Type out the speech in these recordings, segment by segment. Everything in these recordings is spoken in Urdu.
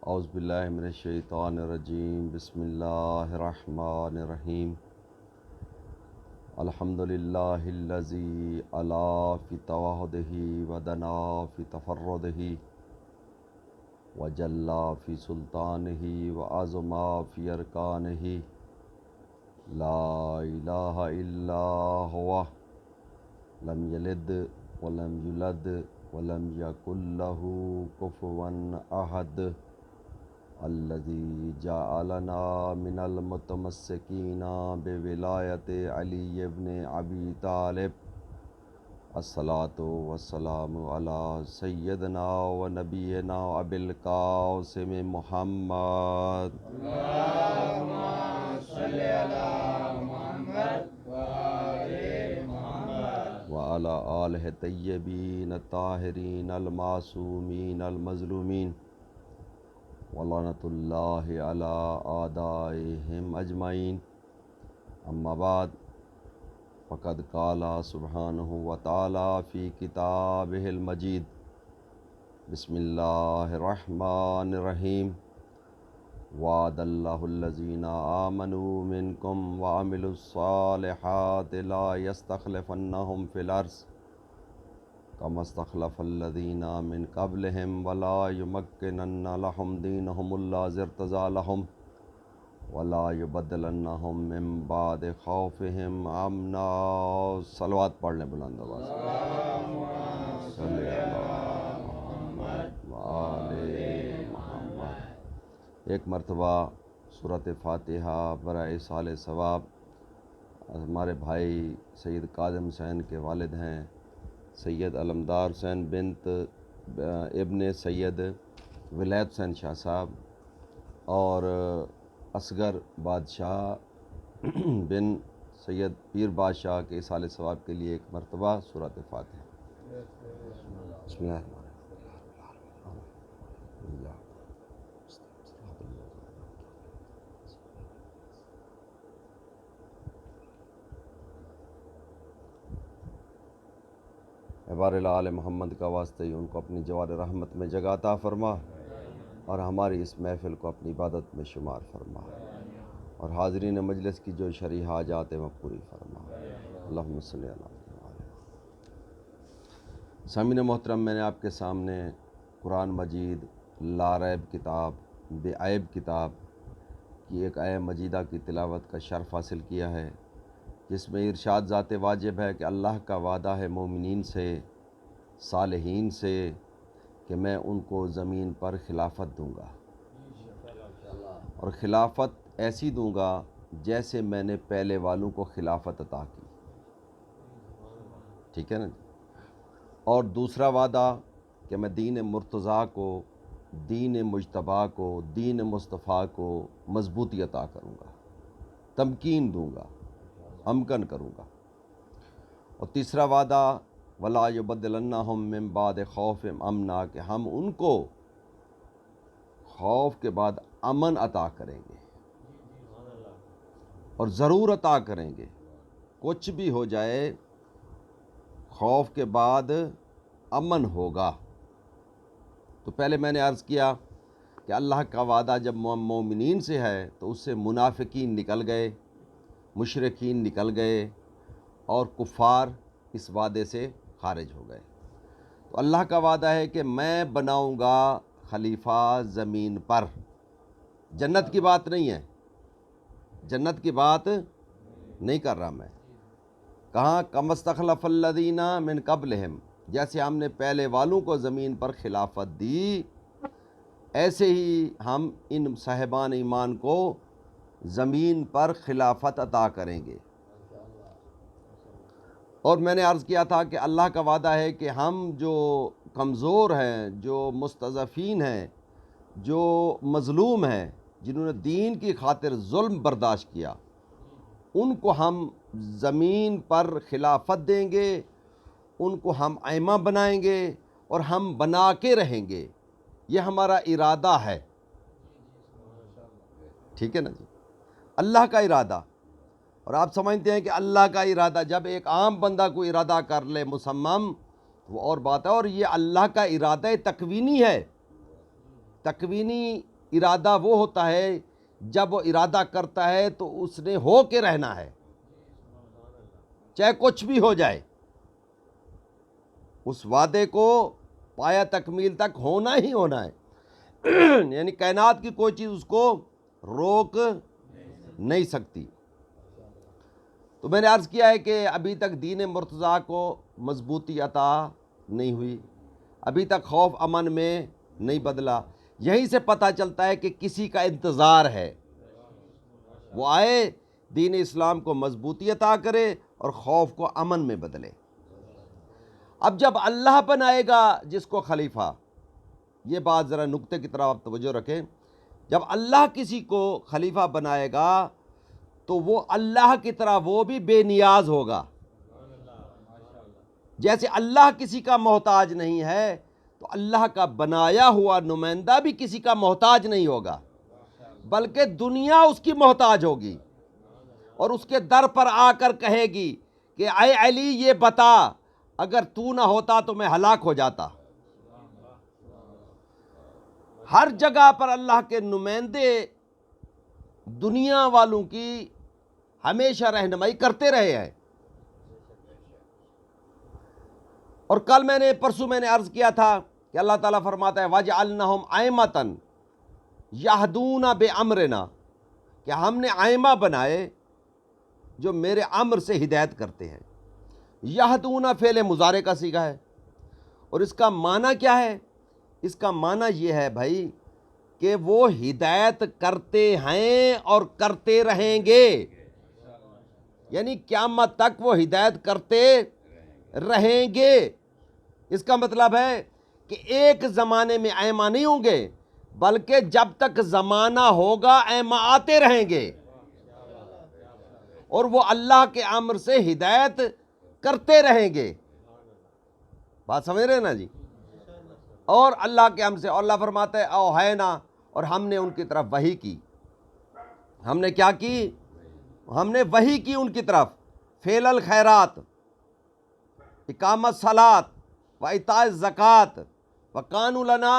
اعوذ باللہ من الشیطان الرجیم بسم اللہ الرحمن الرحیم الحمد للہ الذی علا فی توحدہ ودنا فی تفردہ وجلا فی سلطانہ وعظما فی ارکانہ لا الہ الا ہوا لم یلد ولم یولد ولم یکن لہ کفوا احد الذي جعلنا من المتمسكين بولایة علی ابن ابی طالب الصلاة والسلام على سیدنا و نبینا ابی القاسم محمد اللهم صل على محمد وآل محمد وعلى آلہ الطیبین الطاہرین المعصومین المظلومین ولعنۃ اللہ علی اعدائہم اجمعین اما بعد فقد قال سبحانہ وتعالی فی کتابہ المجید بسم اللہ الرحمن الرحیم وعد اللہ الذین آمنوا منکم وعملوا الصالحات لا یستخلفنہم فی الارض کما استخلف الذین من قبلہم ولا یمکنن لہم دینہم الذی ارتضی لہم ولا یبدلنہم من بعد خوفہم امنا۔ صلوات پڑھ لیں بلند آواز صلی اللہ محمد وآل محمد۔ ایک مرتبہ سورۃ فاتحہ برائے ایصال ثواب ہمارے بھائی سید کاظم حسین کے والد ہیں سید علمدار حسین بنت ابن سید ولایت حسین شاہ صاحب اور اصغر بادشاہ بن سید پیر بادشاہ کے ایصال ثواب کے لیے ایک مرتبہ سورۃ فاتحہ۔ بسم اللہ الرحمن الرحیم۔ بار آل محمد کا واسطے ہی ان کو اپنی جوار رحمت میں جگہ عطا فرما اور ہماری اس محفل کو اپنی عبادت میں شمار فرما اور حاضرین مجلس کی جو شرعی حاجات ہیں وہ پوری فرما۔ اللہم صلی اللہ علیہ وسلم۔ سامعین محترم، میں نے آپ کے سامنے قرآن مجید لا ریب کتاب بے عیب کتاب کی ایک آیہ مجیدہ کی تلاوت کا شرف حاصل کیا ہے، جس میں ارشاد ذات واجب ہے کہ اللہ کا وعدہ ہے مومنین سے، صالحین سے، کہ میں ان کو زمین پر خلافت دوں گا، اور خلافت ایسی دوں گا جیسے میں نے پہلے والوں کو خلافت عطا کی۔ ٹھیک ہے نا جی؟ اور دوسرا وعدہ کہ میں دین مرتضیٰ کو، دین مجتبیٰ کو، دین مصطفیٰ کو مضبوطی عطا کروں گا، تمکین دوں گا، امکن کروں گا۔ اور تیسرا وعدہ ولا یبدلنہم من بعد خوفہم امنا، کہ ہم ان کو خوف کے بعد امن عطا کریں گے، اور ضرور عطا کریں گے۔ کچھ بھی ہو جائے خوف کے بعد امن ہوگا۔ تو پہلے میں نے عرض کیا کہ اللہ کا وعدہ جب مومنین سے ہے تو اس سے منافقین نکل گئے، مشرکین نکل گئے، اور کفار اس وعدے سے خارج ہو گئے۔ تو اللہ کا وعدہ ہے کہ میں بناؤں گا خلیفہ زمین پر۔ جنت کی بات نہیں ہے، جنت کی بات نہیں کر رہا میں۔ کہاں؟ کما استخلف الذین من قبلہم، جیسے ہم نے پہلے والوں کو زمین پر خلافت دی، ایسے ہی ہم ان صاحبان ایمان کو زمین پر خلافت عطا کریں گے۔ اور میں نے عرض کیا تھا کہ اللہ کا وعدہ ہے کہ ہم جو کمزور ہیں، جو مستضعفین ہیں، جو مظلوم ہیں، جنہوں نے دین کی خاطر ظلم برداشت کیا، ان کو ہم زمین پر خلافت دیں گے، ان کو ہم ائمہ بنائیں گے اور ہم بنا کے رہیں گے۔ یہ ہمارا ارادہ ہے۔ ٹھیک ہے نا جی؟ اللہ کا ارادہ۔ اور آپ سمجھتے ہیں کہ اللہ کا ارادہ جب ایک عام بندہ کو ارادہ کر لے مصمم، وہ اور بات ہے، اور یہ اللہ کا ارادہ تکوینی ہے۔ تکوینی ارادہ وہ ہوتا ہے جب وہ ارادہ کرتا ہے تو اس نے ہو کے رہنا ہے، چاہے کچھ بھی ہو جائے، اس وعدے کو پایا تکمیل تک ہونا ہی ہونا ہے یعنی کائنات کی کوئی چیز اس کو روک نہیں سکتی۔ تو میں نے عرض کیا ہے کہ ابھی تک دین مرتضیٰ کو مضبوطی عطا نہیں ہوئی، ابھی تک خوف امن میں نہیں بدلا۔ یہیں سے پتہ چلتا ہے کہ کسی کا انتظار ہے، وہ آئے دین اسلام کو مضبوطی عطا کرے اور خوف کو امن میں بدلے۔ اب جب اللہ بنائے گا جس کو خلیفہ، یہ بات ذرا نقطے کی طرف آپ توجہ رکھیں، جب اللہ کسی کو خلیفہ بنائے گا تو وہ اللہ کی طرح وہ بھی بے نیاز ہوگا۔ جیسے اللہ کسی کا محتاج نہیں ہے تو اللہ کا بنایا ہوا نمائندہ بھی کسی کا محتاج نہیں ہوگا، بلکہ دنیا اس کی محتاج ہوگی اور اس کے در پر آ کر کہے گی کہ اے علی یہ بتا، اگر تو نہ ہوتا تو میں ہلاک ہو جاتا۔ ہر جگہ پر اللہ کے نمائندے دنیا والوں کی ہمیشہ رہنمائی کرتے رہے ہیں۔ اور کل پرسوں میں نے عرض کیا تھا کہ اللہ تعالیٰ فرماتا ہے وَجْعَلْنَهُمْ أَئِمَّةً يَهْدُونَ بِأَمْرِنَا، کہ ہم نے ائمہ بنائے جو میرے امر سے ہدایت کرتے ہیں۔ یہدون فعل مضارع کا صیغہ ہے، اور اس کا معنی کیا ہے؟ اس کا معنی یہ ہے بھائی کہ وہ ہدایت کرتے ہیں اور کرتے رہیں گے، یعنی قیامت تک وہ ہدایت کرتے رہیں گے۔ اس کا مطلب ہے کہ ایک زمانے میں ائمہ نہیں ہوں گے، بلکہ جب تک زمانہ ہوگا ائمہ آتے رہیں گے اور وہ اللہ کے امر سے ہدایت کرتے رہیں گے۔ بات سمجھ رہے ہیں نا جی؟ اور اللہ کے امر سے، اور اللہ فرماتا ہے اوحینا، اور ہم نے ان کی طرف وحی کی۔ ہم نے کیا کی؟ ہم نے وحی کی ان کی طرف، فعل الخیرات، اقامت صلاۃ و ایتاء الزکوٰۃ وکانوا لنا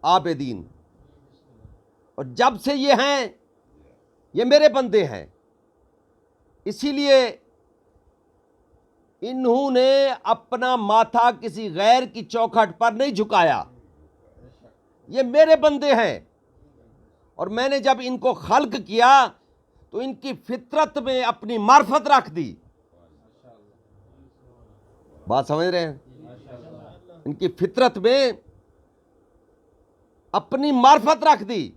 عابدین۔ اور جب سے یہ ہیں، یہ میرے بندے ہیں، اسی لیے انہوں نے اپنا ماتھا کسی غیر کی چوکھٹ پر نہیں جھکایا، یہ میرے بندے ہیں۔ اور میں نے جب ان کو خلق کیا تو ان کی فطرت میں اپنی معرفت رکھ دی۔ بات سمجھ رہے ہیں؟ ان کی فطرت میں اپنی معرفت رکھ دی،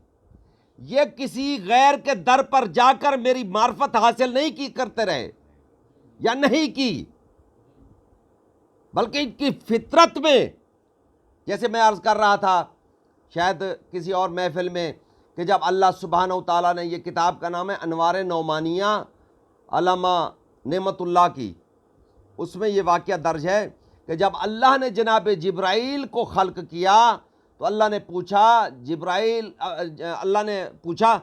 یہ کسی غیر کے در پر جا کر میری معرفت حاصل نہیں کی کرتے رہے یا نہیں کی، بلکہ ان کی فطرت میں، جیسے میں عرض کر رہا تھا شاید کسی اور محفل میں، کہ جب اللہ سبحانہ وتعالیٰ نے، یہ کتاب کا نام ہے انوار نعمانیہ علامہ نعمت اللہ کی، اس میں یہ واقعہ درج ہے کہ جب اللہ نے جناب جبرائیل کو خلق کیا تو اللہ نے پوچھا اللہ نے پوچھا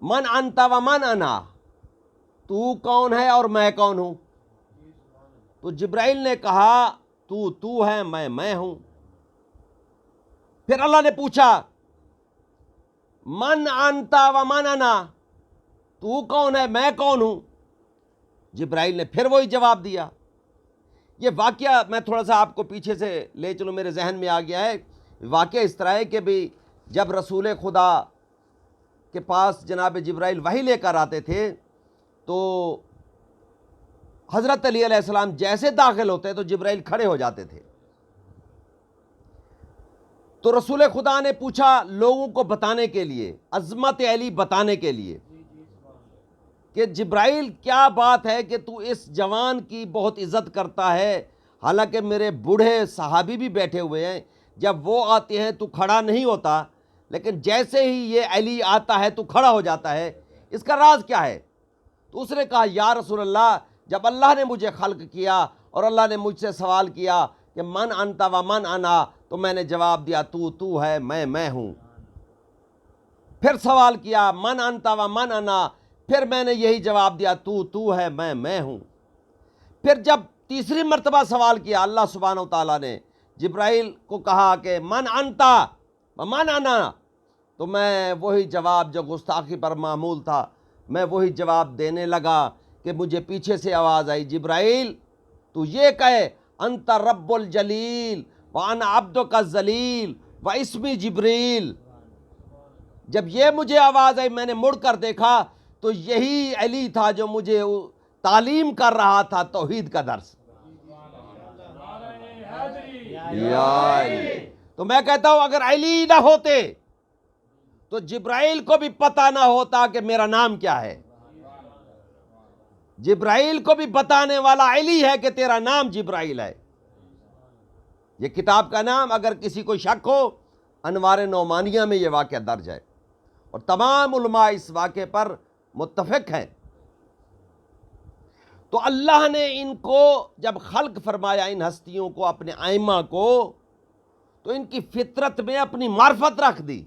من انت و من انا، تو کون ہے اور میں کون ہوں؟ تو جبرائیل نے کہا تو ہے، میں ہوں۔ پھر اللہ نے پوچھا من انت و من انا، تو کون ہے میں کون ہوں؟ جبرائیل نے پھر وہی جواب دیا۔ یہ واقعہ میں تھوڑا سا آپ کو پیچھے سے لے چلوں، میرے ذہن میں آ گیا ہے۔ واقعہ اس طرح ہے کہ بھی جب رسول خدا کے پاس جناب جبرائیل وحی لے کر آتے تھے تو حضرت علی علیہ السلام جیسے داخل ہوتے تو جبرائیل کھڑے ہو جاتے تھے۔ تو رسول خدا نے پوچھا لوگوں کو بتانے کے لیے، عظمت علی بتانے کے لیے، کہ جبرائیل کیا بات ہے کہ تو اس جوان کی بہت عزت کرتا ہے، حالانکہ میرے بوڑھے صحابی بھی بیٹھے ہوئے ہیں، جب وہ آتے ہیں تو کھڑا نہیں ہوتا، لیکن جیسے ہی یہ علی آتا ہے تو کھڑا ہو جاتا ہے، اس کا راز کیا ہے؟ تو اس نے کہا یا رسول اللہ، جب اللہ نے مجھے خلق کیا اور اللہ نے مجھ سے سوال کیا کہ من انت و من انا، تو میں نے جواب دیا تو ہے، میں ہوں۔ پھر سوال کیا من انت و من انا، پھر میں نے یہی جواب دیا تو ہے، میں ہوں۔ پھر جب تیسری مرتبہ سوال کیا اللہ سبحانہ و تعالیٰ نے جبرائیل کو کہا کہ من انتا من انا، تو میں وہی جواب جو گستاخی پر معمول تھا میں وہی جواب دینے لگا کہ مجھے پیچھے سے آواز آئی، جبرائیل تو یہ کہے انت رب الجلیل وانا عبدک الذلیل و اسمی جبریل۔ جب یہ مجھے آواز آئی میں نے مڑ کر دیکھا تو یہی علی تھا جو مجھے تعلیم کر رہا تھا توحید کا درس۔ یا علی، تو میں کہتا ہوں اگر علی نہ ہوتے تو جبرائیل کو بھی پتہ نہ ہوتا کہ میرا نام کیا ہے۔ جبرائیل کو بھی بتانے والا علی ہے کہ تیرا نام جبرائیل ہے۔ یہ کتاب کا نام اگر کسی کو شک ہو، انوار نعمانیہ میں یہ واقعہ درج ہے، اور تمام علماء اس واقعے پر متفق ہیں۔ تو اللہ نے ان کو جب خلق فرمایا، ان ہستیوں کو، اپنے ائمہ کو، تو ان کی فطرت میں اپنی معرفت رکھ دی۔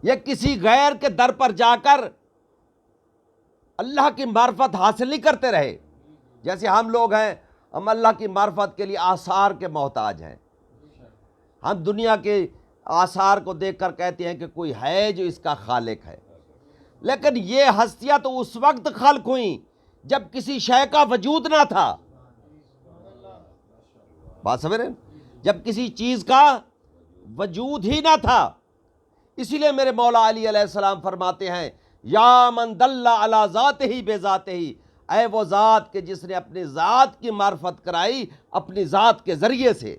یہ کسی غیر کے در پر جا کر اللہ کی معرفت حاصل نہیں کرتے رہے۔ جیسے ہم لوگ ہیں، ہم اللہ کی معرفت کے لیے آثار کے محتاج ہیں۔ ہم دنیا کے آثار کو دیکھ کر کہتے ہیں کہ کوئی ہے جو اس کا خالق ہے، لیکن یہ ہستیاں تو اس وقت خلق ہوئیں جب کسی شے کا وجود نہ تھا۔ بات سمجھ رہے ہیں؟ جب کسی چیز کا وجود ہی نہ تھا۔ اسی لیے میرے مولا علی علیہ السلام فرماتے ہیں، یا من دل علی ذاتہ بذاتہ، اے وہ ذات کہ جس نے اپنی ذات کی معرفت کرائی اپنی ذات کے ذریعے سے،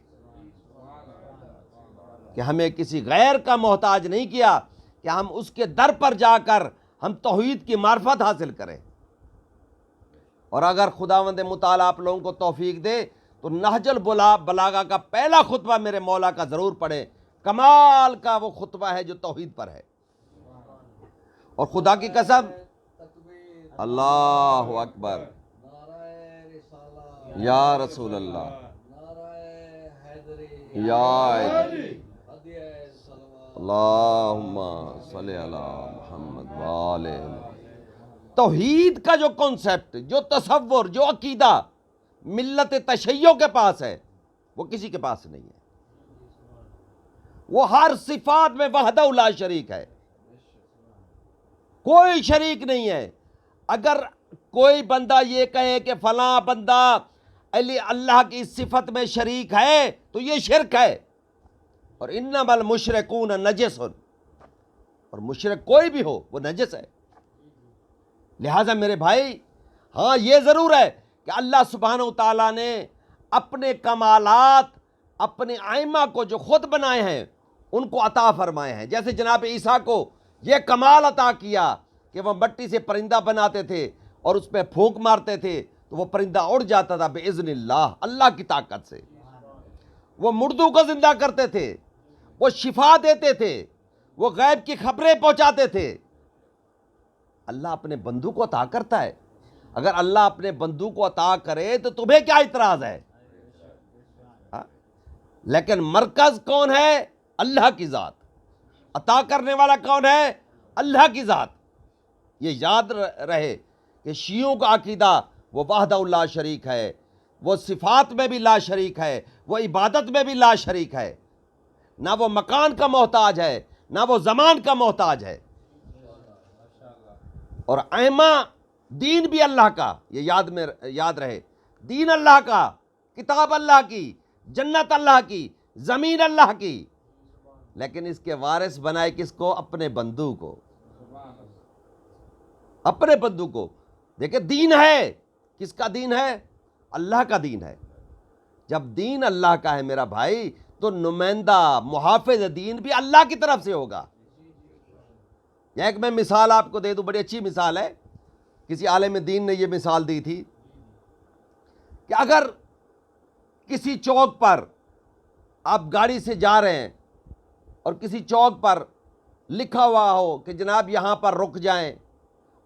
کہ ہمیں کسی غیر کا محتاج نہیں کیا کہ ہم اس کے در پر جا کر ہم توحید کی معرفت حاصل کریں۔ اور اگر خداوند متعالی آپ لوگوں کو توفیق دے تو نہج البلاغہ کا پہلا خطبہ میرے مولا کا ضرور پڑھیں۔ کمال کا وہ خطبہ ہے جو توحید پر ہے۔ اور خدا کی قسم، اللہ اکبر، یا رسول اللہ، یا اللہم صلی علی محمد وآلہ۔ توحید کا جو کنسپٹ، جو تصور، جو عقیدہ ملت تشیع کے پاس ہے وہ کسی کے پاس نہیں ہے۔ وہ ہر صفات میں وحدہ لا شریک ہے، کوئی شریک نہیں ہے۔ اگر کوئی بندہ یہ کہے کہ فلاں بندہ اللہ کی صفت میں شریک ہے تو یہ شرک ہے۔ اور انما المشرکون نجس، اور مشرک کوئی بھی ہو وہ نجس ہے۔ لہٰذا میرے بھائی، ہاں یہ ضرور ہے کہ اللہ سبحانہ وتعالیٰ نے اپنے کمالات اپنے ائمہ کو جو خود بنائے ہیں ان کو عطا فرمائے ہیں۔ جیسے جناب عیسیٰ کو یہ کمال عطا کیا کہ وہ مٹی سے پرندہ بناتے تھے اور اس پہ پھونک مارتے تھے تو وہ پرندہ اڑ جاتا تھا باذن اللہ، اللہ کی طاقت سے۔ وہ مردوں کو زندہ کرتے تھے، وہ شفا دیتے تھے، وہ غیب کی خبریں پہنچاتے تھے۔ اللہ اپنے بندوں کو عطا کرتا ہے۔ اگر اللہ اپنے بندوں کو عطا کرے تو تمہیں کیا اعتراض ہے؟ لیکن مرکز کون ہے؟ اللہ کی ذات۔ عطا کرنے والا کون ہے؟ اللہ کی ذات۔ یہ یاد رہے کہ شیعوں کا عقیدہ وہ وحدہ لا شریک ہے، وہ صفات میں بھی لا شریک ہے، وہ عبادت میں بھی لا شریک ہے، نہ وہ مکان کا محتاج ہے نہ وہ زمان کا محتاج ہے۔ اور ائمہ دین بھی اللہ کا، یہ یاد رہے، دین اللہ کا، کتاب اللہ کی، جنت اللہ کی، زمین اللہ کی، لیکن اس کے وارث بنائے کس کو؟ اپنے بندوں کو، اپنے بندوں کو۔ دیکھیں دین ہے، کس کا دین ہے؟ اللہ کا دین ہے۔ جب دین اللہ کا ہے میرا بھائی تو نمائندہ محافظ دین بھی اللہ کی طرف سے ہوگا۔ ایک میں مثال آپ کو دے دوں، بڑی اچھی مثال ہے، کسی عالم دین نے یہ مثال دی تھی کہ اگر کسی چوک پر آپ گاڑی سے جا رہے ہیں اور کسی چوک پر لکھا ہوا ہو کہ جناب یہاں پر رک جائیں،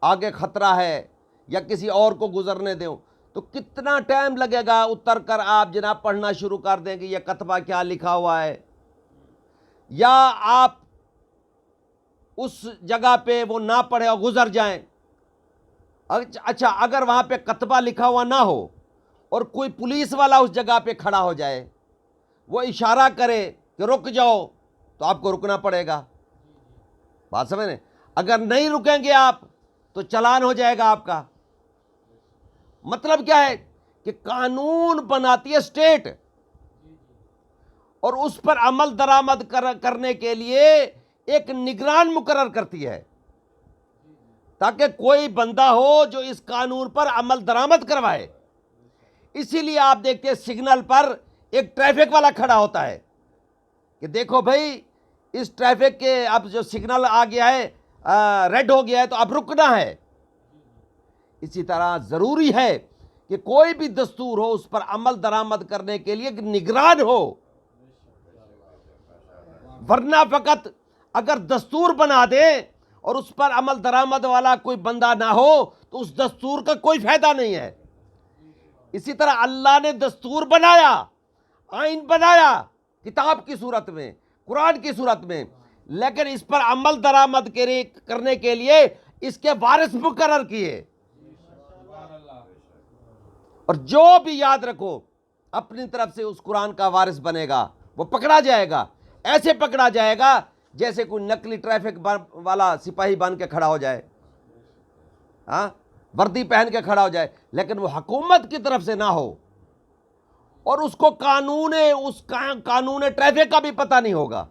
آگے خطرہ ہے، یا کسی اور کو گزرنے دیں، تو کتنا ٹائم لگے گا اتر کر آپ جناب پڑھنا شروع کر دیں گے یہ کتبہ کیا لکھا ہوا ہے، یا آپ اس جگہ پہ وہ نہ پڑھے اور گزر جائیں۔ اچھا اگر وہاں پہ کتبہ لکھا ہوا نہ ہو اور کوئی پولیس والا اس جگہ پہ کھڑا ہو جائے، وہ اشارہ کرے کہ رک جاؤ، تو آپ کو رکنا پڑے گا. بات سمجھ رہے ہیں؟ اگر نہیں رکیں گے آپ تو چلان ہو جائے گا آپ کا. مطلب کیا ہے کہ قانون بناتی ہے اسٹیٹ، اور اس پر عمل درآمد کرنے کے لیے ایک نگران مقرر کرتی ہے، تاکہ کوئی بندہ ہو جو اس قانون پر عمل درآمد کروائے. اسی لیے آپ دیکھتے ہیں سگنل پر ایک ٹریفک والا کھڑا ہوتا ہے کہ دیکھو بھائی اس ٹریفک کے اب جو سگنل آ گیا ہے، ریڈ ہو گیا ہے، تو اب رکنا ہے. اسی طرح ضروری ہے کہ کوئی بھی دستور ہو اس پر عمل درآمد کرنے کے لیے ایک نگران ہو، ورنہ فقط اگر دستور بنا دے اور اس پر عمل درآمد والا کوئی بندہ نہ ہو تو اس دستور کا کوئی فائدہ نہیں ہے. اسی طرح اللہ نے دستور بنایا، آئین بنایا کتاب کی صورت میں، قرآن کی صورت میں، لیکن اس پر عمل درآمد کرنے کے لیے اس کے وارث مقرر کیے. اور جو بھی یاد رکھو اپنی طرف سے اس قرآن کا وارث بنے گا وہ پکڑا جائے گا. ایسے پکڑا جائے گا جیسے کوئی نقلی ٹریفک والا سپاہی بن کے کھڑا ہو جائے، ہاں، وردی پہن کے کھڑا ہو جائے، لیکن وہ حکومت کی طرف سے نہ ہو اور اس کو قانون ٹریفک کا بھی پتہ نہیں ہوگا.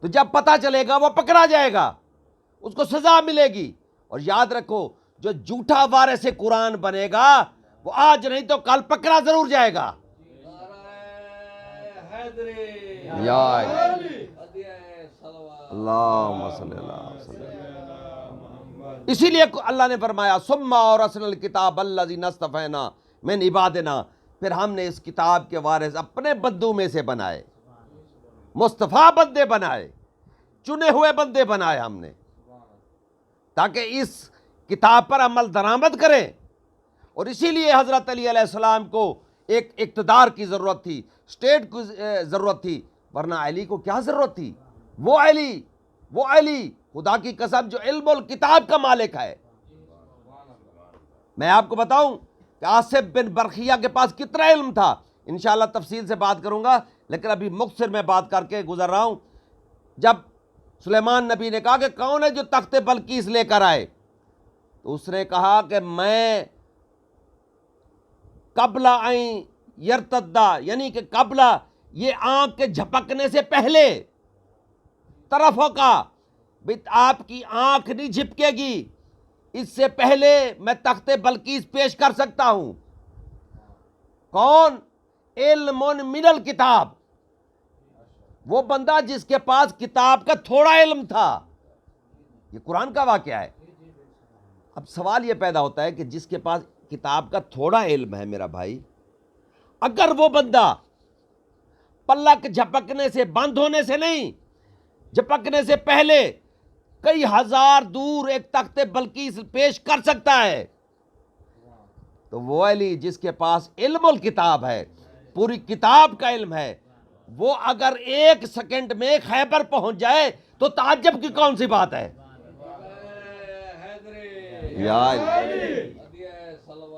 تو جب پتہ چلے گا وہ پکڑا جائے گا، اس کو سزا ملے گی. اور یاد رکھو جو جھوٹا وارث قرآن بنے گا وہ آج نہیں تو کل پکڑا ضرور جائے گا. اللہم صلی اللہ وسلم. اسی لیے اللہ نے فرمایا ثم اورثنا الکتاب الذین اصطفینا من عبادنا، پھر ہم نے اس کتاب کے وارث اپنے بندوں میں سے بنائے، مصطفیٰ بندے بنائے، چنے ہوئے بندے بنائے ہم نے، تاکہ اس کتاب پر عمل درآمد کریں. اور اسی لیے حضرت علی علیہ السلام کو ایک اقتدار کی ضرورت تھی، اسٹیٹ کی ضرورت تھی، ورنہ علی کو کیا ضرورت تھی؟ وہ علی خدا کی قسم جو علم الکتاب کا مالک ہے. میں آپ کو بتاؤں کہ آصف بن برخیہ کے پاس کتنا علم تھا، انشاءاللہ تفصیل سے بات کروں گا، لیکن ابھی مختصر میں بات کر کے گزر رہا ہوں. جب سلیمان نبی نے کہا کہ کون ہے جو تخت بلقیس لے کر آئے، تو اس نے کہا کہ میں قبل این یرتدا، یعنی کہ قبل یہ آنکھ کے جھپکنے سے پہلے، طرفوں کا آپ کی آنکھ نہیں جھپکے گی، اس سے پہلے میں تخت بلقیس پیش کر سکتا ہوں. کون؟ علم من الکتاب، وہ بندہ جس کے پاس کتاب کا تھوڑا علم تھا. یہ قرآن کا واقعہ ہے. اب سوال یہ پیدا ہوتا ہے کہ جس کے پاس کتاب کا تھوڑا علم ہے میرا بھائی، اگر وہ بندہ پلک جھپکنے سے، بند ہونے سے نہیں، جھپکنے سے پہلے کئی ہزار دور ایک تخت بلقیس پیش کر سکتا ہے، تو وہ علی جس کے پاس علم الکتاب ہے، پوری کتاب کا علم ہے، وہ اگر ایک سیکنڈ میں خیبر پہنچ جائے تو تعجب کی کون سی بات ہے؟ یا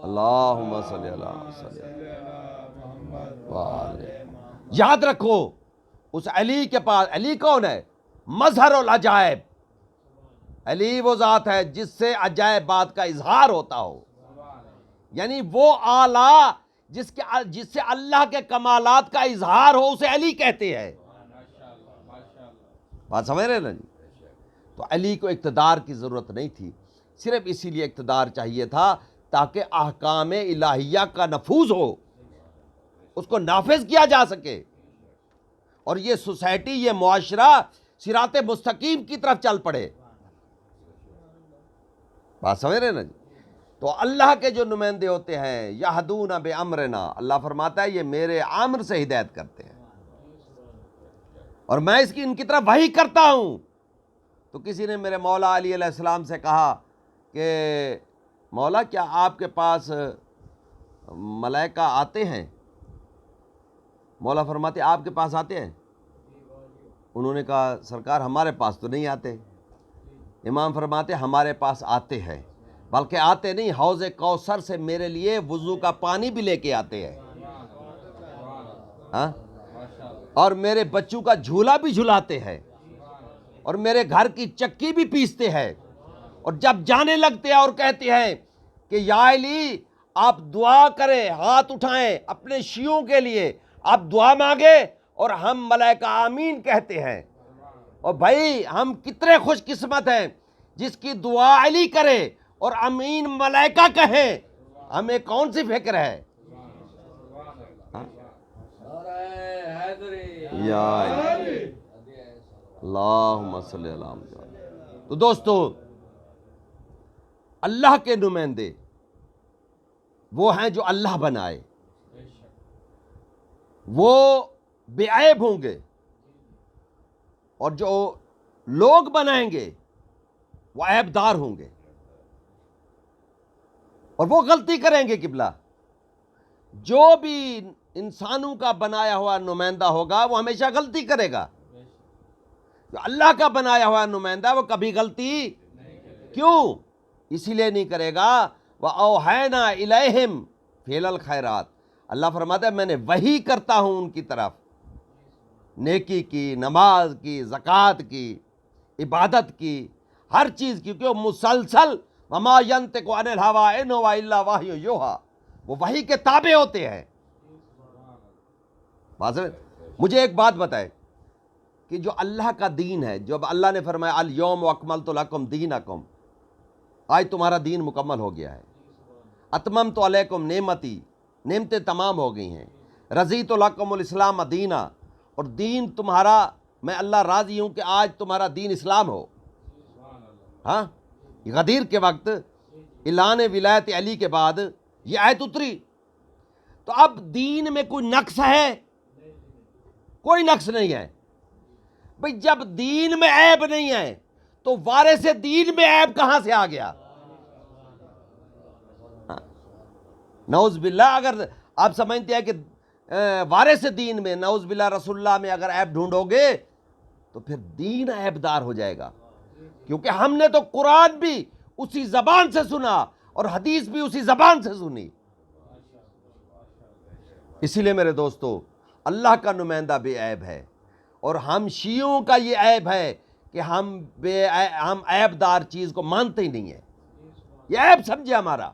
اللہم صلی اللہ وسلم. یاد رکھو اس علی کے پاس، علی کون ہے؟ مظہر العجائب. علی وہ ذات ہے جس سے عجائبات کا اظہار ہوتا ہو، یعنی وہ آلہ جس سے اللہ کے کمالات کا اظہار ہو اسے علی کہتے ہیں. بات سمجھ رہے ہیں نا جی؟ تو علی کو اقتدار کی ضرورت نہیں تھی، صرف اسی لیے اقتدار چاہیے تھا تاکہ احکام الہیہ کا نفوذ ہو، اس کو نافذ کیا جا سکے، اور یہ سوسائٹی، یہ معاشرہ صراط مستقیم کی طرف چل پڑے. بات سمجھ رہے ہیں نا جی؟ تو اللہ کے جو نمائندے ہوتے ہیں یہدون بامرنا، اللہ فرماتا ہے یہ میرے امر سے ہدایت کرتے ہیں، اور میں ان کی طرف وحی کرتا ہوں. تو کسی نے میرے مولا علی علیہ السلام سے کہا کہ مولا کیا آپ کے پاس ملائکہ آتے ہیں؟ مولا فرماتے آپ کے پاس آتے ہیں؟ انہوں نے کہا سرکار ہمارے پاس تو نہیں آتے. امام فرماتے ہمارے پاس آتے ہیں، بلکہ آتے نہیں، حوض کوثر سے میرے لیے وضو کا پانی بھی لے کے آتے ہیں، ہاں، اور میرے بچوں کا جھولا بھی جھلاتے ہیں، اور میرے گھر کی چکی بھی پیستے ہیں، اور جب جانے لگتے ہیں اور کہتے ہیں کہ یا علی آپ دعا کریں، ہاتھ اٹھائیں اپنے شیعوں کے لیے، آپ دعا مانگے، اور ہم ملائکہ آمین کہتے ہیں۔ اور بھائی ہم کتنے خوش قسمت ہیں جس کی دعا علی کرے اور امین ملائکہ کہیں، ہمیں کون سی فکر ہے؟ یا اللہم صلی اللہ علیہ وسلم۔ تو دوستو، اللہ کے نمائندے وہ ہیں جو اللہ بنائے، وہ بے عیب ہوں گے، اور جو لوگ بنائیں گے وہ عیب دار ہوں گے، اور وہ غلطی کریں گے۔ قبلہ جو بھی انسانوں کا بنایا ہوا نمائندہ ہوگا وہ ہمیشہ غلطی کرے گا، جو اللہ کا بنایا ہوا نمائندہ وہ کبھی غلطی کیوں اسی لیے نہیں کرے گا۔ وَأَوْحَيْنَا إِلَيْهِمْ فِعْلَ الْخَيْرَاتِ، اللہ فرماتا ہے میں نے وحی کرتا ہوں ان کی طرف، نیکی کی، نماز کی، زکوٰۃ کی، عبادت کی، ہر چیز کی، کیونکہ وہ مسلسل وَمَا يَنطِقُ عَنِ الْهَوَىٰ إِنْ هُوَ إِلَّا وَحْيٌ يُوحَىٰ، وہ وحی کے تابع ہوتے ہیں۔ مجھے ایک بات بتائے کہ جو اللہ کا دین ہے، جب اللہ نے فرمایا اليوم اکملت لکم دینکم، آج تمہارا دین مکمل ہو گیا ہے، اتممت علیکم نعمتی، نعمتیں تمام ہو گئی ہیں، رضیت لکم الاسلام دینا، اور دین تمہارا، میں اللہ راضی ہوں کہ آج تمہارا دین اسلام ہو۔ ہاں، غدیر کے وقت اعلان ولایت علی کے بعد یہ آیت اتری، تو اب دین میں کوئی نقص ہے؟ کوئی نقص نہیں ہے۔ بھئی جب دین میں عیب نہیں ہے تو وارث دین میں عیب کہاں سے آ گیا؟ نعوذ باللہ، اگر آپ سمجھتے ہیں کہ وارث دین میں، نعوذ باللہ رسول اللہ میں اگر عیب ڈھونڈو گے تو پھر دین عیب دار ہو جائے گا، کیونکہ ہم نے تو قرآن بھی اسی زبان سے سنا اور حدیث بھی اسی زبان سے سنی۔ اسی لیے میرے دوستو، اللہ کا نمائندہ بے عیب ہے، اور ہم شیعوں کا یہ عیب ہے کہ ہم عیب دار چیز کو مانتے ہی نہیں ہیں، یہ عیب سمجھے ہمارا،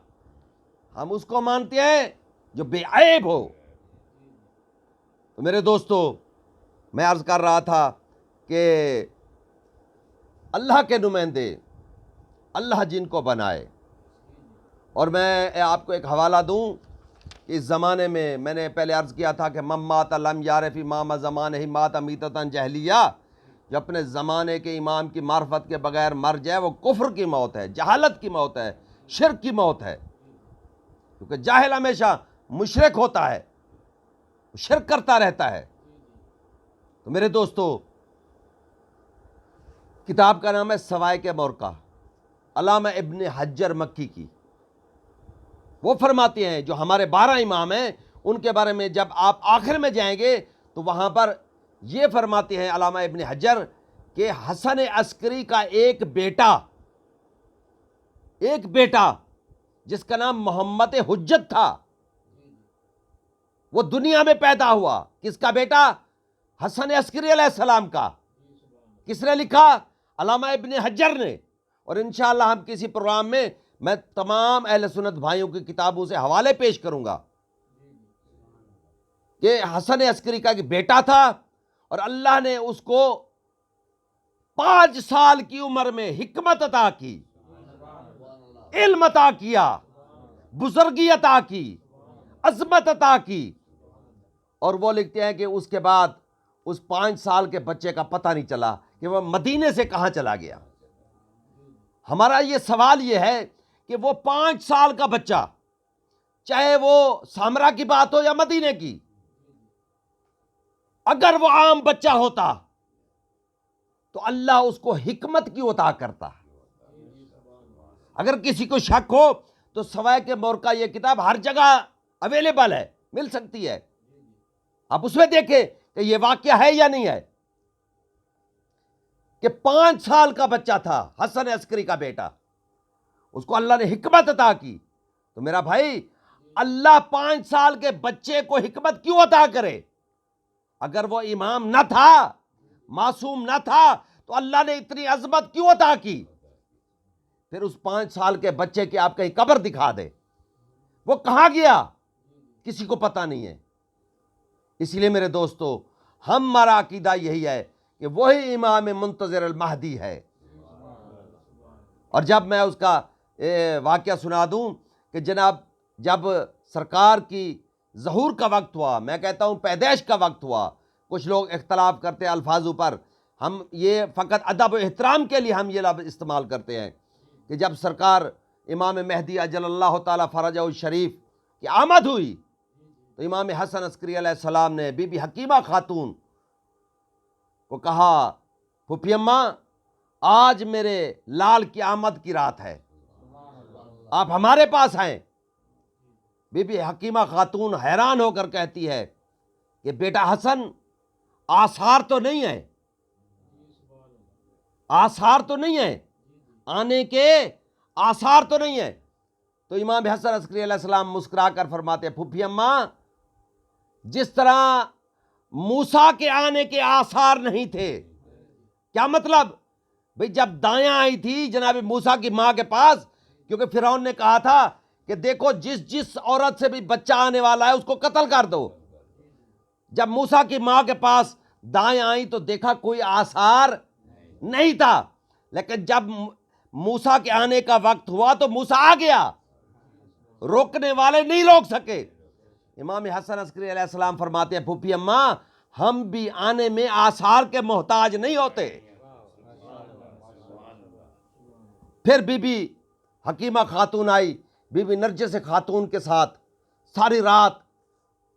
ہم اس کو مانتے ہیں جو بے عیب ہو۔ تو میرے دوستو، میں عرض کر رہا تھا کہ اللہ کے نمائندے، اللہ جن کو بنائے، اور میں آپ کو ایک حوالہ دوں، اس زمانے میں نے پہلے عرض کیا تھا کہ من مات لم یعرف امام زمانہ مات میتۃ جاہلیہ، جو اپنے زمانے کے امام کی معرفت کے بغیر مر جائے وہ کفر کی موت ہے، جہالت کی موت ہے، شرک کی موت ہے، کیونکہ جاہل ہمیشہ مشرک ہوتا ہے، شرک کرتا رہتا ہے۔ تو میرے دوستو، کتاب کا نام ہے سوائق مورکہ، علامہ ابن حجر مکی کی۔ وہ فرماتے ہیں جو ہمارے 12 امام ہیں ان کے بارے میں، جب آپ آخر میں جائیں گے تو وہاں پر یہ فرماتے ہیں علامہ ابن حجر کہ حسن عسکری کا ایک بیٹا جس کا نام محمد حجت تھا، وہ دنیا میں پیدا ہوا۔ کس کا بیٹا؟ حسن عسکری علیہ السلام کا۔ کس نے لکھا؟ علامہ ابن حجر نے۔ اور انشاءاللہ ہم کسی پروگرام میں تمام اہل سنت بھائیوں کی کتابوں سے حوالے پیش کروں گا کہ حسن عسکری کا ایک بیٹا تھا، اور اللہ نے اس کو 5 سال کی عمر میں حکمت عطا کی، علم عطا کیا، بزرگی عطا کی، عظمت عطا کی، اور وہ لکھتے ہیں کہ اس کے بعد اس 5 سال کے بچے کا پتہ نہیں چلا کہ وہ مدینے سے کہاں چلا گیا۔ ہمارا یہ سوال یہ ہے کہ وہ 5 سال کا بچہ، چاہے وہ سامرا کی بات ہو یا مدینے کی، اگر وہ عام بچہ ہوتا تو اللہ اس کو حکمت کیوں عطا کرتا؟ اگر کسی کو شک ہو تو سوائق مورکہ یہ کتاب ہر جگہ اویلیبل ہے، مل سکتی ہے، آپ اس میں دیکھیں کہ یہ واقعہ ہے یا نہیں ہے، کہ 5 سال کا بچہ تھا حسن عسکری کا بیٹا، اس کو اللہ نے حکمت عطا کی. تو میرا بھائی اللہ 5 سال کے بچے کو حکمت کیوں عطا کرے؟ اگر وہ امام نہ تھا، معصوم نہ تھا، تو اللہ نے اتنی عظمت کیوں عطا کی؟ پھر اس 5 سال کے بچے کی آپ کہیں قبر دکھا دے، وہ کہاں گیا کسی کو پتہ نہیں ہے. اس لیے میرے دوستو، ہمارا عقیدہ یہی ہے کہ وہی امام منتظر المہدی ہے. اور جب میں اس کا واقعہ سنا دوں کہ جناب جب سرکار کی ظہور کا وقت ہوا، میں کہتا ہوں پیدائش کا وقت ہوا، کچھ لوگ اختلاف کرتے ہیں الفاظوں پر، ہم یہ فقط ادب و احترام کے لیے ہم یہ لفظ استعمال کرتے ہیں کہ جب سرکار امام مہدی اجل اللہ تعالیٰ فرجہ الشریف کی آمد ہوئی تو امام حسن عسکری علیہ السلام نے بی بی حکیمہ خاتون کو کہا، پھوپھی اماں آج میرے لال کی آمد کی رات ہے، آپ ہمارے پاس ہیں. بی بی حکیمہ خاتون حیران ہو کر کہتی ہے کہ بیٹا حسن، آثار تو نہیں ہے، آثار تو نہیں ہے، آنے کے آثار تو نہیں ہے. تو امام حسن عسکری علیہ السلام مسکرا کر فرماتے ہیں، پھوپھی اماں جس طرح موسیٰ کے آنے کے آثار نہیں تھے. کیا مطلب؟ بھئی جب دایاں آئی تھی جناب موسیٰ کی ماں کے پاس، کیونکہ فرعون نے کہا تھا کہ دیکھو جس عورت سے بھی بچہ آنے والا ہے اس کو قتل کر دو. جب موسیٰ کی ماں کے پاس دایاں آئی تو دیکھا کوئی آثار نہیں تھا، لیکن جب موسیٰ کے آنے کا وقت ہوا تو موسیٰ آ گیا، روکنے والے نہیں روک سکے. امام حسن عسکری علیہ السلام فرماتے ہیں، پھوپھی اماں ہم بھی آنے میں آثار کے محتاج نہیں ہوتے. پھر بی بی حکیمہ خاتون آئی، بی بی نرجس خاتون کے ساتھ ساری رات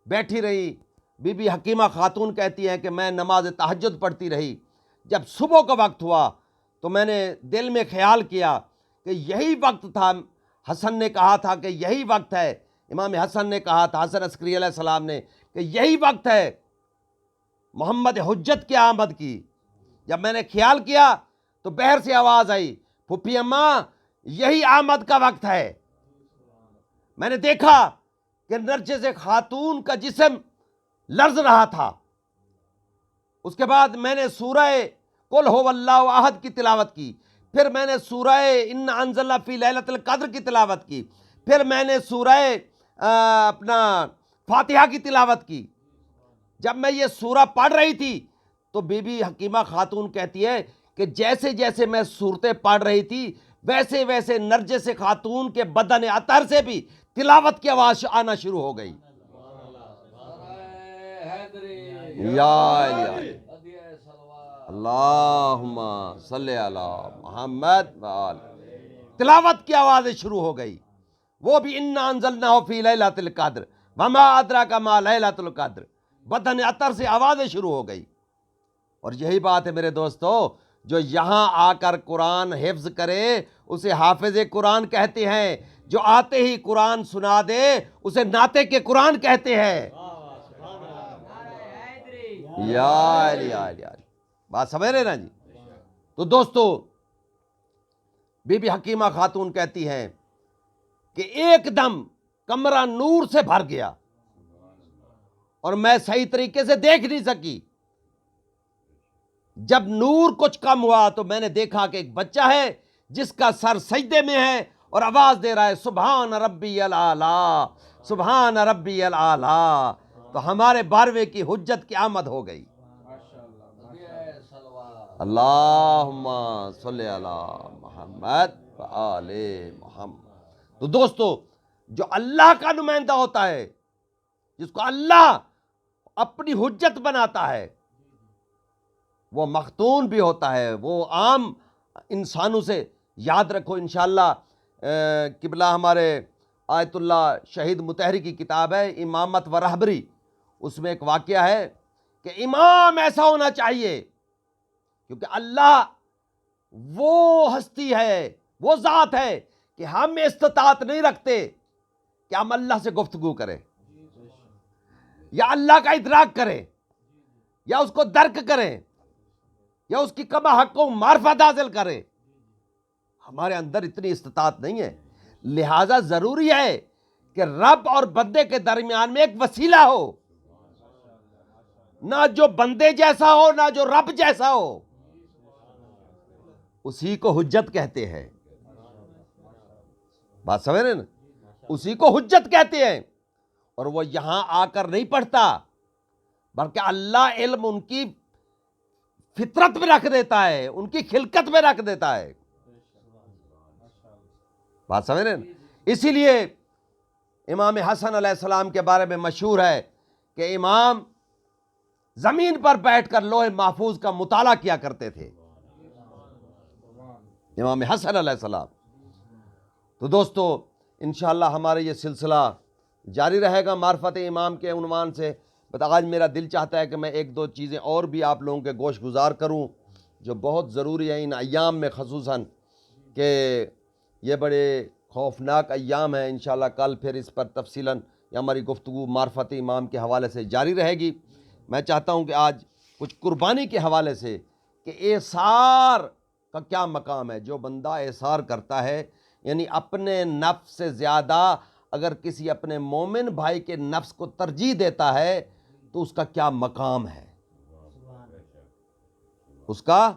بیٹھی رہی. بی بی حکیمہ خاتون کہتی ہیں کہ میں نماز تہجد پڑھتی رہی. جب صبح کا وقت ہوا تو میں نے دل میں خیال کیا کہ یہی وقت تھا، حسن نے کہا تھا کہ یہی وقت ہے، امام حسن نے کہا تھا، حسن عسکری علیہ السلام نے، کہ یہی وقت ہے محمد حجت کی آمد کی. جب میں نے خیال کیا تو بہر سے آواز آئی، پھوپھی اماں یہی آمد کا وقت ہے. میں نے دیکھا کہ نرجس خاتون کا جسم لرز رہا تھا. اس کے بعد میں نے سورہ قل هو اللہ احد کی تلاوت کی، پھر میں نے سورہ انا انزلنا فی لیلۃ القدر کی تلاوت کی، پھر میں نے سورہ اپنا فاتحہ کی تلاوت کی. جب میں یہ سورہ پڑھ رہی تھی تو بی بی حکیمہ خاتون کہتی ہے کہ جیسے جیسے میں صورتیں پڑھ رہی تھی ویسے ویسے نرجس خاتون کے بدن عطر سے بھی تلاوت کی آواز آنا شروع ہو گئی. یا اللہم صلی علی محمد تلاوت کی آوازیں شروع ہو گئی، وہ بھی انا انزلناہ فی لیلۃ القدر وما ادراک ما لیلۃ القدر، بدن عطر سے آوازیں شروع ہو گئی. اور یہی بات ہے میرے دوستو، جو یہاں آ کر قرآن حفظ کرے اسے حافظ قرآن کہتے ہیں، جو آتے ہی قرآن سنا دے اسے ناطق کے قرآن کہتے ہیں. یا علی بات سمجھ رہے نا جی؟ تو دوستو بی بی حکیمہ خاتون کہتی ہیں کہ ایک دم کمرہ نور سے بھر گیا اور میں صحیح طریقے سے دیکھ نہیں سکی. جب نور کچھ کم ہوا تو میں نے دیکھا کہ ایک بچہ ہے جس کا سر سجدے میں ہے اور آواز دے رہا ہے سبحان ربی العالی، سبحان ربی العالی. تو ہمارے 12ویں کی حجت کی آمد ہو گئی. اللہم صلی علی محمد وآل محمد. تو دوستو جو اللہ کا نمائندہ ہوتا ہے، جس کو اللہ اپنی حجت بناتا ہے، وہ مختون بھی ہوتا ہے، وہ عام انسانوں سے. یاد رکھو انشاءاللہ قبلہ ہمارے آیت اللہ شہید مطہری کی کتاب ہے امامت و رہبری، اس میں ایک واقعہ ہے کہ امام ایسا ہونا چاہیے، کیونکہ اللہ وہ ہستی ہے، وہ ذات ہے کہ ہم استطاعت نہیں رکھتے کہ ہم اللہ سے گفتگو کریں یا اللہ کا ادراک کریں یا اس کو درک کریں یا اس کی کما حق کو معرفت حاصل کریں. ہمارے اندر اتنی استطاعت نہیں ہے، لہٰذا ضروری ہے کہ رب اور بندے کے درمیان میں ایک وسیلہ ہو، نہ جو بندے جیسا ہو نہ جو رب جیسا ہو، اسی کو حجت کہتے ہیں۔ بات سمجھ رہے نا؟ اسی کو حجت کہتے ہیں، اور وہ یہاں آ کر نہیں پڑھتا، بلکہ اللہ علم ان کی فطرت میں رکھ دیتا ہے، ان کی خلقت میں رکھ دیتا ہے۔ بات سمجھ رہے ہیں؟ اسی لیے امام حسن علیہ السلام کے بارے میں مشہور ہے کہ امام زمین پر بیٹھ کر لوح محفوظ کا مطالعہ کیا کرتے تھے، امام حسن علیہ السلام۔ تو دوستو انشاءاللہ ہمارا یہ سلسلہ جاری رہے گا معرفت امام کے عنوان سے۔ بس آج میرا دل چاہتا ہے کہ میں ایک دو چیزیں اور بھی آپ لوگوں کے گوش گزار کروں جو بہت ضروری ہے ان ایام میں، خصوصاً کہ یہ بڑے خوفناک ایام ہیں۔ انشاءاللہ کل پھر اس پر تفصیلاً ہماری گفتگو معرفت امام کے حوالے سے جاری رہے گی۔ میں چاہتا ہوں کہ آج کچھ قربانی کے حوالے سے کہ ایثار کا کیا مقام ہے۔ جو بندہ ایثار کرتا ہے، یعنی اپنے نفس سے زیادہ اگر کسی اپنے مومن بھائی کے نفس کو ترجیح دیتا ہے تو اس کا کیا مقام ہے، اس کا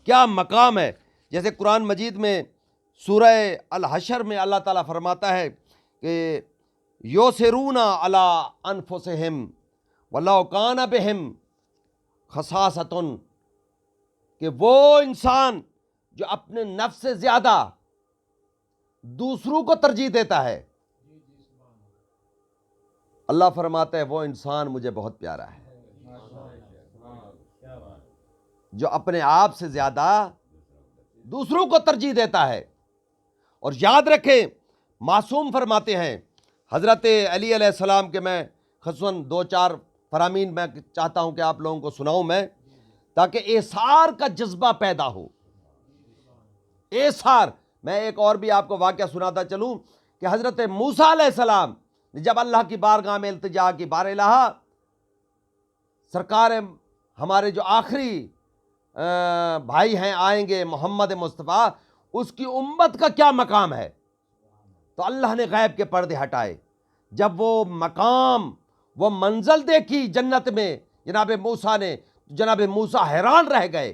کیا مقام ہے۔ جیسے قرآن مجید میں سورہ الحشر میں اللہ تعالیٰ فرماتا ہے کہ یوسرون علی انفسہم ولو کان بہم خصاصۃ، کہ وہ انسان جو اپنے نفس سے زیادہ دوسروں کو ترجیح دیتا ہے، اللہ فرماتا ہے وہ انسان مجھے بہت پیارا ہے۔ جو اپنے آپ سے زیادہ دوسروں کو ترجیح دیتا ہے۔ اور یاد رکھیں معصوم فرماتے ہیں حضرت علی علیہ السلام کے، میں خصوصاً دو چار فرامین میں چاہتا ہوں کہ آپ لوگوں کو سناؤں میں، تاکہ ایثار کا جذبہ پیدا ہو۔ ایثار، میں ایک اور بھی آپ کو واقعہ سناتا چلوں کہ حضرت موسیٰ علیہ السلام نے جب اللہ کی بارگاہ میں التجا کی، بار الہ سرکار ہمارے جو آخری بھائی ہیں آئیں گے محمد مصطفیٰ، اس کی امت کا کیا مقام ہے، تو اللہ نے غیب کے پردے ہٹائے۔ جب وہ مقام، وہ منزل دیکھی جنت میں جناب موسیٰ نے، جناب موسیٰ حیران رہ گئے،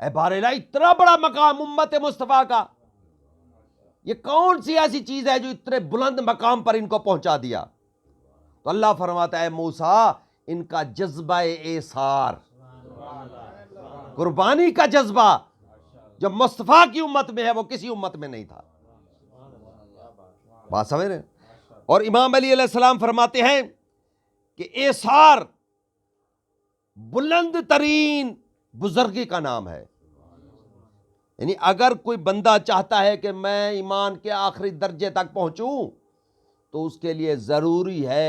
اے بار الہ اتنا بڑا مقام امت مصطفیٰ کا، یہ کون سی ایسی چیز ہے جو اتنے بلند مقام پر ان کو پہنچا دیا؟ تو اللہ فرماتا ہے موسیٰ ان کا جذبہ ایثار، قربانی کا جذبہ جو مصطفیٰ کی امت میں ہے وہ کسی امت میں نہیں تھا۔ بات سمجھ رہے ہیں؟ اور امام علی علیہ السلام فرماتے ہیں کہ ایثار بلند ترین بزرگی کا نام ہے۔ یعنی اگر کوئی بندہ چاہتا ہے کہ میں ایمان کے آخری درجے تک پہنچوں تو اس کے لیے ضروری ہے